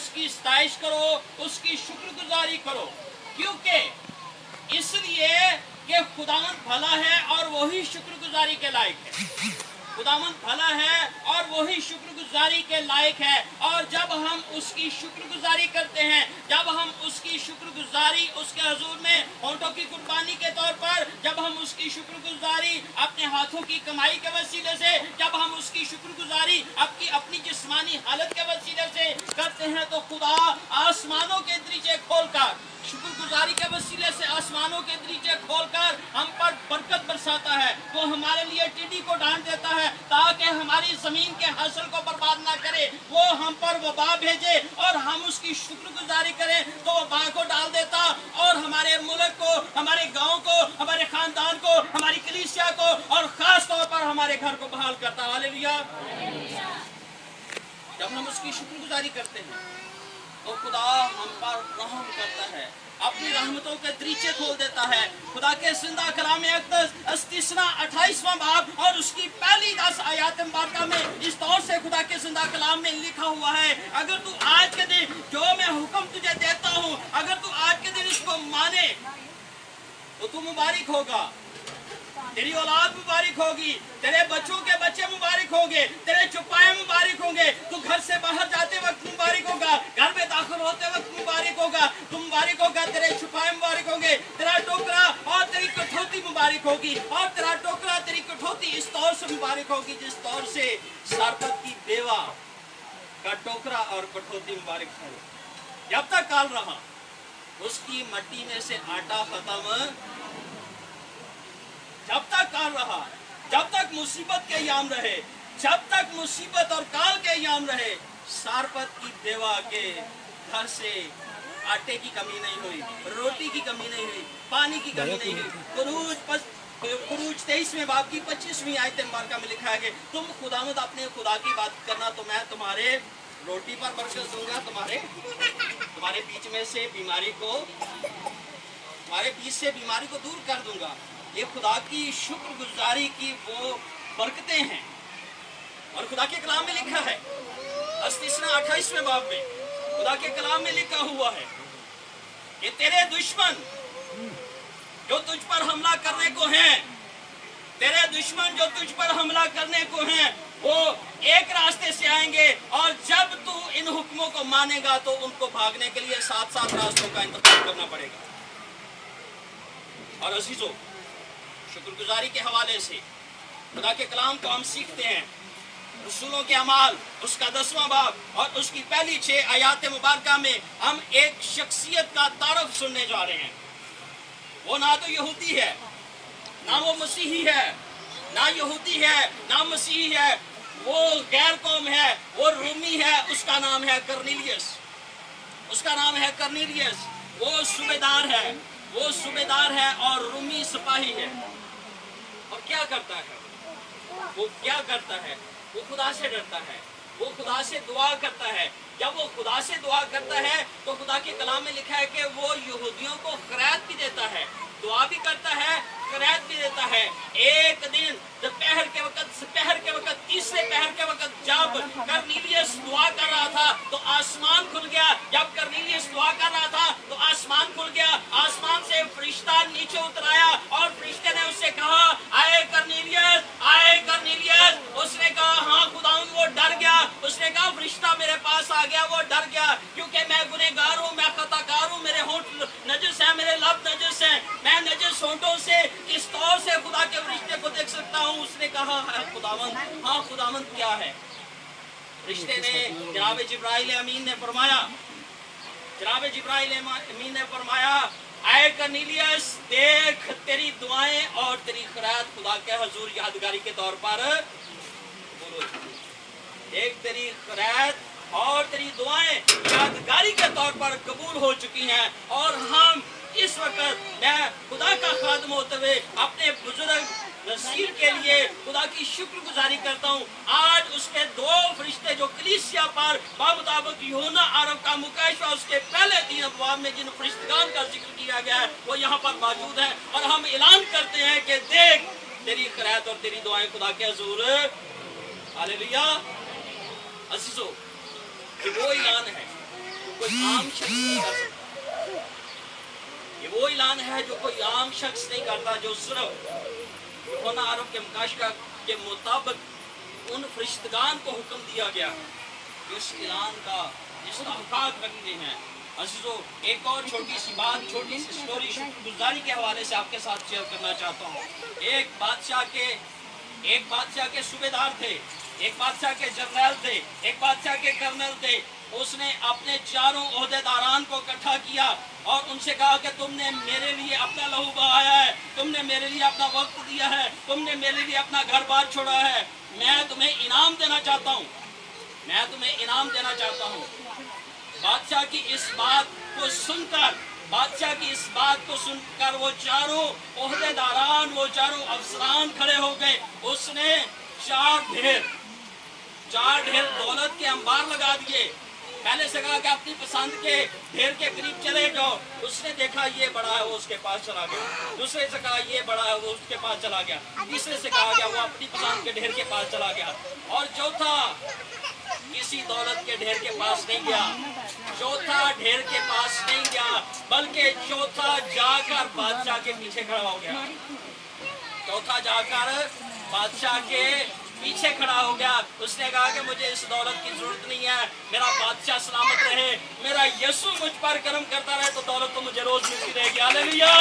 उसकी स्तैश करो, उसकी शुक्रगुजारी करो। क्योंकि इसलिए कि खुदावंद भला है और वही शुक्रगुजारी के लायक है। खुदावंद भला है और वही शुक्रगुजारी के लायक है। और जब हम उसकी शुक्रगुजारी करते हैं, जब हम उसकी शुक्रगुजारी उसके हुजूर में होंठों की कुर्बानी के तौर पर, जब हम उसकी शुक्रगुजारी अपने हाथों की कमाई के वसीले से, जब हम उसकी शुक्रगुजारी अपनी जिस्मानी हालत के वसीले से करते हैं, तो खुदा आसमानों के दरीचे खोलकर, शुक्रगुजारी के वसीले से आसमानों के दरीचे खोलकर हम पर बरकत बरसाता है। वो हमारे लिए टिड्डी को डांट देता है ताकि हमारी जमीन के हासिल को बर्बाद ना करे। वो हम पर वबा भेजे और हम उसकी शुक्रगुजारी करें तो वबा को डाल देता और हमारे मुल्क को, हमारे गांव को, हमारे खानदान को, हमारी कलीसिया को और खास तौर पर हमारे घर को बहाल करता। हालेलुया। जब हम उसकी शुक्रगुजारी करते हैं तो खुदा हम पर रहम करता है, अपनी रहमतों के दरीचे खोल देता है। खुदा के जिंदा कलाम अक़दस 28वां बाब और उसकी पहली 10 आयत मुबारका में इस तौर से खुदा के जिंदा कलाम में लिखा हुआ है, अगर तू आज के दिन जो मैं हुक्म तुझे देता हूँ, अगर तू आज के दिन इसको माने तो तू मुबारक होगा, तेरी औलाद मुबारक होगी, तेरे बच्चों के बच्चे मुबारक होंगे, तेरे चुपाए मुबारक होंगे, तू घर से बाहर जाते वक्त मुबारक होगा, घर में दाखिल होते वक्त मुबारक होगा, तू मुबारक होगा, तेरे चुपाए मुबारक होंगे, तेरा टोकरा और तेरी कठौती मुबारक होगी, और तेरा टोकरा तेरी कठौती इस तौर से मुबारक होगी जिस तौर से सारपत की बेवा का टोकरा और कठौती मुबारक है। जब तक काल रहा उसकी मट्टी में से आटा खत्म, जब तक काल रहा, जब तक मुसीबत के याम रहे, जब तक मुसीबत और काल के याम रहे, सारपत की बेवा के घर से आटे की कमी नहीं हुई, रोटी की कमी नहीं हुई, पानी की कमी नहीं हुई। खुरूज 23वें बाब की 25वीं आयत मुबारका में लिखा है कि तुम खुदावंद अपने खुदा की बात करना तो मैं तुम्हारे रोटी पर बरकत दूंगा, तुम्हारे बीच में से बीमारी को, तुम्हारे बीच से बीमारी को दूर कर दूंगा। ये खुदा की शुक्रगुजारी की वो बरकतें हैं। और खुदा के कलाम में लिखा है 28वें बाब में खुदा के कलाम में लिखा हुआ है कि तेरे दुश्मन जो तुझ पर हमला करने को हैं, तेरे दुश्मन जो तुझ पर हमला करने को हैं, वो एक रास्ते से आएंगे और जब तू इन हुक्मों को मानेगा तो उनको भागने के लिए 7 रास्तों का इंतजाम करना पड़ेगा। और अजीजों, शुक्रगुजारी के हवाले से खुदा के कलाम को हम सीखते हैं रसूलों के अमाल उसका 10वां बाब और उसकी पहली 6 आयत मुबारका में हम एक शख्सियत का तारफ सुनने जा रहे हैं। वो ना तो यहूदी है, ना वो मसीही है, ना यहूदी है, ना मसीही है, वो गैर कौम है, वो रूमी है, उसका नाम है कर्नेलियस, उसका नाम है कर्नेलियस। वो सूबेदार है और रूमी सिपाही है। और क्या करता है वो? क्या करता है वो? खुदा से डरता है, वो खुदा से दुआ करता है। जब वो खुदा से दुआ करता है तो खुदा के कलाम में लिखा है कि वो यहूदियों को खैरात भी देता है, दुआ भी करता है, खैरात भी देता है। एक दिन दोपहर के वक्त, तीसरे पहर के वक्त जब कर्नेलियस दुआ कर रहा था तो आसमान खुल गया। जब कर्नेलियस दुआ कर रहा था तो आसमान खुल गया, आसमान से फरिश्ता नीचे उतर आया और फरिश्ते ने उससे कहा, आए कर्नेलियस, आए कर्नेलियस। उसने कहा, हाँ खुदावंद। वो डर गया, उसने कहा फरिश्ता मेरे पास आ गया। वो डर गया क्योंकि मैं गुनहगार हूँ, मैं खताकार हूँ, मेरे होंठ नजस है, मेरे लब नजस है, मैं नजस होंठों से किस तौर से खुदा के फरिश्ते को देख सकता हूँ। उसने कहा, खुदावंद, हाँ खुदावंद क्या है? फरिश्ते ने, जनाब जिब्राइल अमीन ने फरमाया, आए कर्नेलियस, देख तेरी दुआएं और तेरी खैरात खुदा के हुजूर यादगारी के तौर पर बोलो। एक तेरी खैरात और तेरी दुआएं यादगारी के तौर पर कबूल हो चुकी हैं और हम इस वक्त मैं खुदा का खादम होते हुए अपने बुजुर्ग नसीर के लिए खुदा की शुक्रगुजारी करता हूँ। आज उसके 2 फरिश्ते जो कलीसिया पर बामुताबिक यूहन्ना अरब का मुकाशवा उसके पहले 3 अबवाब में जिन फरिश्तगान का जिक्र किया गया है वो यहाँ पर मौजूद है और हम ऐलान करते हैं कि देख तेरी खैरात और तेरी दुआएं खुदा के हुजूर। हालेलुया। अज़ीज़ों, वो ऐलान है कोई आम शख्स नहीं कर सकता। ये वो ऐलान है जो कोई आम शख्स नहीं करता, जो सिर्फ यूहन्ना अरब के मुकाशका के मुताबिक उन फरिश्तगान को हुक्म दिया गया जो इस ऐलान का इस्तेहकाक रखते हैं। अज़ीज़ों, एक और छोटी सी बात, छोटी सी स्टोरी शुक्रगुज़ारी के हवाले से आपके साथ शेयर करना चाहता हूँ। एक बादशाह के सूबेदार थे, एक बादशाह के जर्नैल थे, एक बादशाह के कर्नल थे। उसने अपने चारों ओहदेदारान को इकट्ठा किया और उनसे कहा कि तुमने मेरे लिए अपना लहू बहाया है, तुमने मेरे लिए अपना वक्त दिया है, तुमने मेरे लिए अपना घर बार छोड़ा है। मैं तुम्हें इनाम देना चाहता हूँ, मैं तुम्हें इनाम देना चाहता हूँ। बादशाह की इस बात को सुनकर वो चारों ओहदेदारान, वो चारों अफसरान खड़े हो गए। उसने चार ढेर दौलत के अंबार लगा दिए। पहले से कहा कि अपनी पसंद के ढेर के करीब चले जाओ। उसने देखा ये बड़ा है, वो उसके पास चला गया। दूसरे से कहा ये बड़ा है, वो उसके पास चला गया। तीसरे से कहा गया, वो अपनी पसंद के ढेर के पास चला गया। और चौथा किसी दौलत के ढेर के पास नहीं गया, चौथा ढेर के पास नहीं गया, बल्कि चौथा जाकर बादशाह के पीछे खड़ा हो गया। चौथा जाकर बादशाह के पीछे खड़ा हो गया। उसने कहा कि मुझे इस दौलत की जरूरत नहीं है, मेरा बादशाह सलामत रहे, मेरा यीशु मुझ पर करम करता रहे तो दौलत तो मुझे रोज मिलती रहेगी। हालेलुया।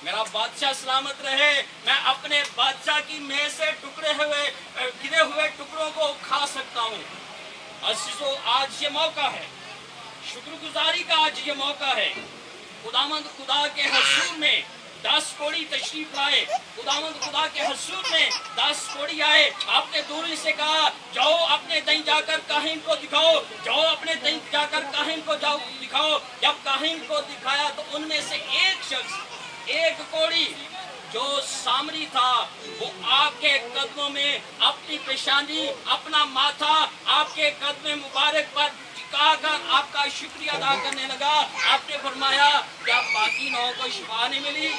मेरा बादशाह सलामत रहे, मैं अपने बादशाह की मेज से गिरे हुए टुकड़ों को खा सकता हूँ। अज़ीज़ों, आज ये मौका है, शुक्रगुजारी का आज ये मौका है। खुदावंद खुदा के हुजूर में 10 कोड़ी तशरीफ लाए। खुदावंद खुदा के हुजूर में 10 कोड़ी आए। आपने दूरी से कहा, जाओ अपने दहीं जाकर काहिन को दिखाओ, जाओ अपने दहीं जाकर काहिन को जाओ दिखाओ। जब काहिन को दिखाया तो उनमें से एक शख्स, एक कोड़ी जो सामरी था, वो आपके कदमों में अपनी पेशानी, अपना माथा आपके कदम मुबारक पर टिकाकर आपका शुक्रिया अदा करने लगा। आपने फरमाया, क्या बाकी नौ को शिफा नहीं मिली?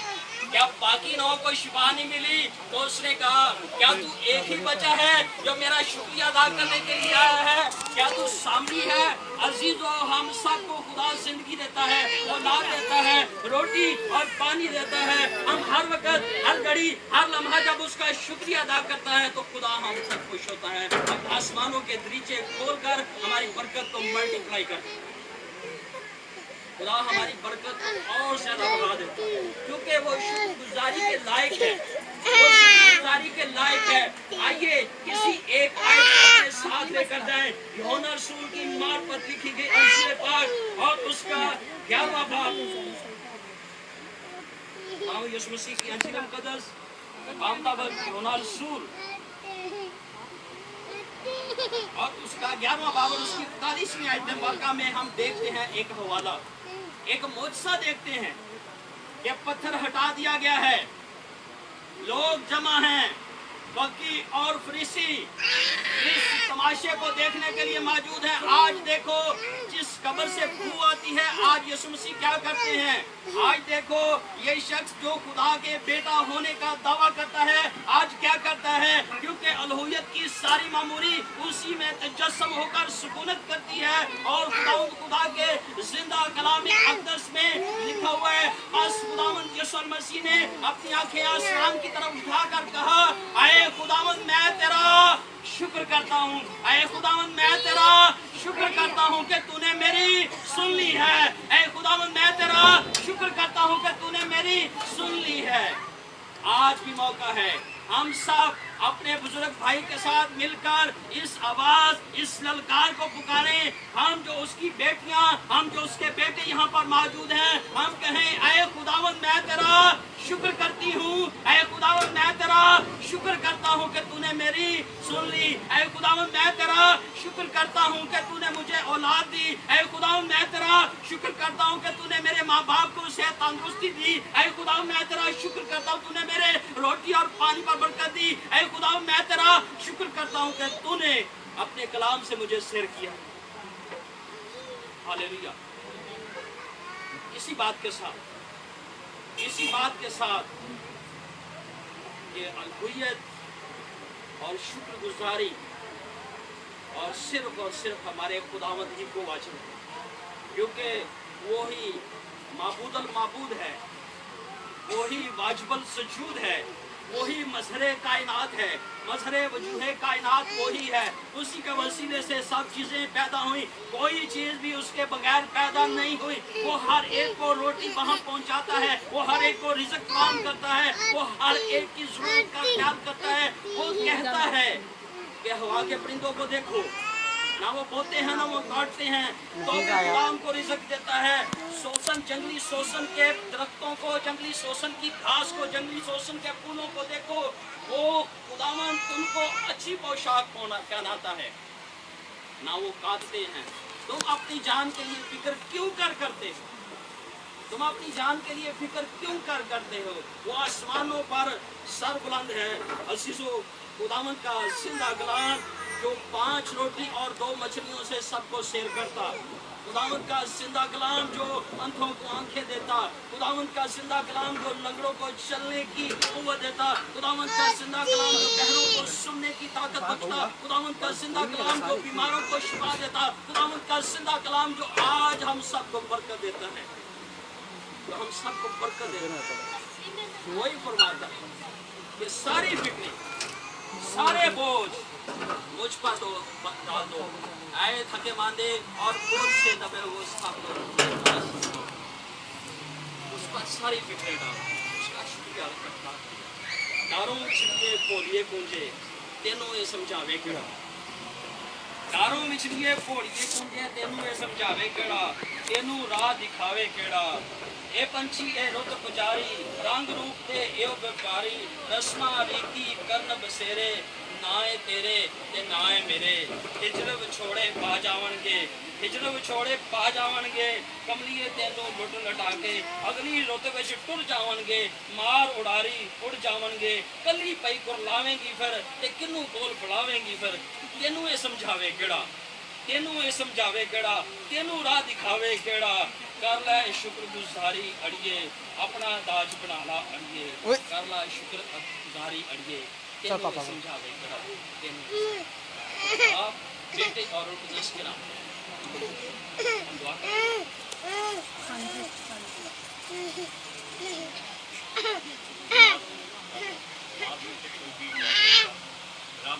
क्या बाकी नौ को शिफा नहीं मिली? तो उसने कहा, क्या तू एक ही बचा है जो मेरा शुक्रिया अदा करने के लिए आया है? क्या तू सामरी है? अजीजों, हम सबको खुदा जिंदगी देता है, औलाद देता है, रोटी और पानी देता है। हम हर वक्त, हर घड़ी, हर लम्हा जब उसका शुक्रिया अदा करता है तो खुदा हमसे खुश होता है। अब आसमानों के दरीचे खोलकर हमारी बरकत को मल्टीप्लाई करता है। खुदा हमारी बरकत को और ज्यादा बढ़ा देता है, क्योंकि वो शुक्रगुजारी के लायक है, वो शुक्रगुजारी के लायक है। आइए किसी एक आयत को अपने साथ लेकर जाएं। यूहन्ना रसूल की मार्फत लिखी गई अंजील पाक और उसका 11वां बाब। यीशु मसीह की अंजील मुकद्दस यूहन्ना रसूल और उसका 11वां बाब और उसकी 41वीं आयत मुबारका में हम देखते हैं एक हवाला, एक मोजज़ा देखते हैं कि पत्थर हटा दिया गया है, लोग जमा हैं, वकी और फरीसी इस तमाशे को देखने के लिए मौजूद हैं। आज देखो जिस कब्र से बू आती है, आज यीशु मसीह क्या करते हैं। आज देखो ये शख्स जो खुदा के बेटा होने का दावा करता है, आज क्या करता है, क्योंकि अलूहियत की सारी मामूरी उसी में तजस्सम होकर सुकूनत करती है। और खुदा के जिंदा कलाम अक़दस में लिखा हुआ है, बस खुदावंद यीशु मसीह ने अपनी आंखें आसमान की तरफ उठाकर कहा, आए खुदावंद मैं तेरा शुक्र करता हूँ, ऐ खुदावंद मैं तेरा शुक्र करता हूँ कि तूने मेरी सुन ली है। ऐ खुदावंद मैं तेरा शुक्र करता हूँ कि तूने मेरी सुन ली है। आज भी मौका है, हम सब अपने बुजुर्ग भाई के साथ मिलकर इस आवाज, इस ललकार को पुकारें। हम जो उसकी बेटियां, हम जो उसके बेटे यहाँ पर मौजूद हैं, हम कहें, ऐ खुदावंद मैं तेरा शुक्र करती हूँ, ऐ खुदावंद मैं तेरा शुक्र करता हूँ कि तूने मेरी सुन ली। ऐ खुदावंद मैं तेरा शुक्र करता हूँ कि तूने मुझे औलाद दी। ऐ खुदावंद मैं तेरा शुक्र करता हूँ कि तूने मेरे माँ बाप को सेहत तंदुरुस्ती दी। ऐ खुदावंद मैं तेरा शुक्र करता हूँ तूने मेरे रोटी और पानी पर बरकत दी। ऐ खुदावंद मैं तेरा शुक्र करता हूँ कि तूने अपने कलाम से मुझे सिर किया। हालेलुया। इसी बात के साथ ये अलूहियत और शुक्रगुजारी और सिर्फ हमारे खुदावंद ही को वाजिब है, क्योंकि वो ही माबूदल माबूद है, वो ही वाजिबल सजूद है, वो ही मजहरे कायनात है, मजहरे वजूहे कायनात वो ही है। उसी के वसीले से सब चीज़ें पैदा हुई, कोई चीज़ भी उसके बगैर पैदा नहीं हुई। वो हर एक को रोटी वहाँ पहुँचाता है, वो हर एक को रिज़्क फराहम करता है, वो हर एक की ज़रूरत का ख्याल करता है। वो कहता है कि हवा के परिंदों को देखो, ना वो बोते हैं ना वो काटते हैं, तो भी गुलाम को रिज़्क देता है। जंगली शोषण के दरख्तों को, जंगली शोषण की घास को, जंगली शोषण के फूलों को देखो, वो खुदावन तुमको अच्छी पोशाक पहनाता है, ना वो काटते हैं। तुम अपनी जान के लिए फिक्र क्यों करते हो? तुम अपनी जान के लिए फिक्र क्यों करते हो? वो आसमानों पर सर बुलंद है। अजीजों, खुदावन का जिंदा कलाम जो 5 रोटी और 2 मछलियों से सबको शेर करता, खुदावंद का जिंदा कलाम जो अंधों को आंखें देता, खुदावंद का जिंदा कलाम जो लंगड़ों को चलने की कुव्वत देता, खुदावंद का जिंदा कलाम जो बहरों को सुनने की ताकत बख्शता, खुदावंद का जिंदा कलाम जो बीमारों को शिफा देता, खुदावंद का जिंदा कलाम जो आज हम सबको बरकत देता है, जो हम सबको बरकत देता है। वही फरमाता है कि सारी फिक्री, सारे बोझ मुझ पर डाल दो, आए थके मांदे और बोझ से दबे हुए उस पर सारी फिक्रें डालो, उसका शुक्रिया करता। दारों छिड़के पोलिए कुंजे तेनों ये समझावे केड़ा, दारों छिड़के पोलिए कुंजे तेनों ये समझावे केड़ा, तेनों राह दिखावे केड़ा। ए पंछी ए रुत पुजारी, रंग रूप ते एओ व्यापारी, रस्मा रीति करन बसेरे, नाए तेरे ते नाए मेरे। हिजर विछोड़े पा जावणगे, हिजर विछोड़े पा जावणगे, कमलिए तेनों लुट लटा के अगली रुत विच टुर जावणगे, मार उड़ारी उड़ जावणगे, कली पई कुरलावेंगी फिर ते किनू कोल बुलावेंगी फिर। तेनू ये समझावे केड़ा, तेनू ये समझावे केड़ा, तेनू राह दिखावे केड़ा। कर लै शुक्रगुजारी अड़िए, अपना दाज बना ला अड़िए, कर ला शुक्रगुजारी अड़िए, तेनू ये समझावे केड़ा, तेनू। आप बेटे और उपदेश के नाम हम दुआ करें। आप